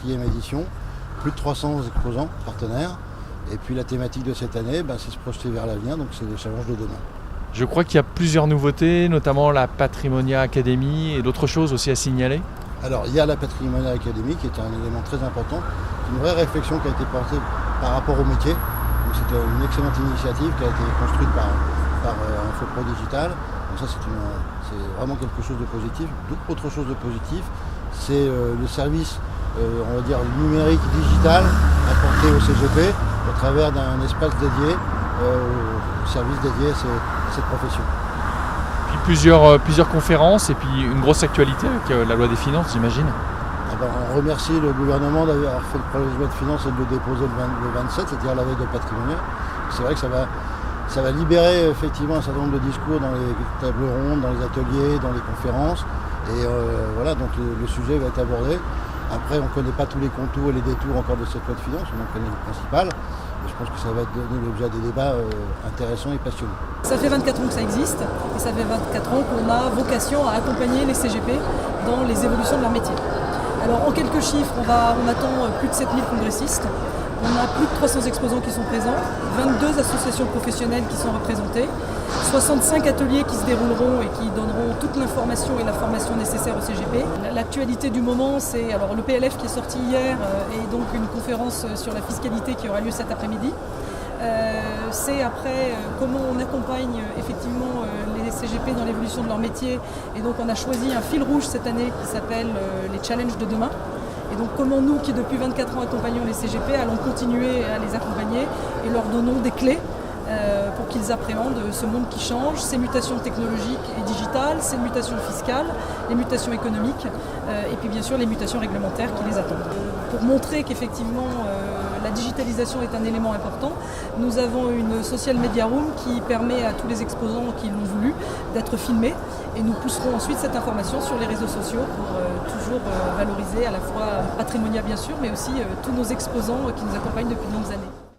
4e édition, plus de 300 exposants partenaires. Et puis la thématique de cette année, c'est se projeter vers l'avenir, donc c'est les challenges de demain. Je crois qu'il y a plusieurs nouveautés, notamment la Patrimonia Academy et d'autres choses aussi à signaler. Alors il y a la Patrimonia Academy qui est un élément très important, une vraie réflexion qui a été portée par rapport au métier. C'est une excellente initiative qui a été construite par Infopro Digital. Donc ça c'est vraiment quelque chose de positif. Autre chose de positif, c'est le service on va dire numérique digital apporté au CGP au travers d'un espace dédié, service dédié à cette profession. Puis plusieurs conférences et puis une grosse actualité avec la loi des finances, j'imagine. On remercie le gouvernement d'avoir fait le projet de loi de finances et de le déposer le 27, c'est-à-dire la veille de Patrimonia. C'est vrai que ça va libérer effectivement un certain nombre de discours dans les tables rondes, dans les ateliers, dans les conférences. Et voilà, donc le sujet va être abordé. Après, on ne connaît pas tous les contours et les détours encore de cette loi de finances, on en connaît le principal. Et je pense que ça va donner l'objet à des débats intéressants et passionnants. Ça fait 24 ans que ça existe et ça fait 24 ans qu'on a vocation à accompagner les CGP dans les évolutions de leur métier. Alors en quelques chiffres, on attend plus de 7000 congressistes, on a plus de 300 exposants qui sont présents, 22 associations professionnelles qui sont représentées, 65 ateliers qui se dérouleront et qui donneront toute l'information et la formation nécessaire au CGP. L'actualité du moment, c'est le PLF qui est sorti hier et donc une conférence sur la fiscalité qui aura lieu cet après-midi. C'est après comment on accompagne effectivement les CGP dans l'évolution de leur métier. Et donc on a choisi un fil rouge cette année qui s'appelle les challenges de demain. Et donc comment nous qui depuis 24 ans accompagnons les CGP allons continuer à les accompagner et leur donnons des clés pour qu'ils appréhendent ce monde qui change, ces mutations technologiques et digitales, ces mutations fiscales, les mutations économiques et puis bien sûr les mutations réglementaires qui les attendent. Pour montrer qu'effectivement la digitalisation est un élément important, nous avons une social media room qui permet à tous les exposants qui l'ont voulu d'être filmés et nous pousserons ensuite cette information sur les réseaux sociaux pour toujours valoriser à la fois Patrimonia bien sûr mais aussi tous nos exposants qui nous accompagnent depuis de longues années.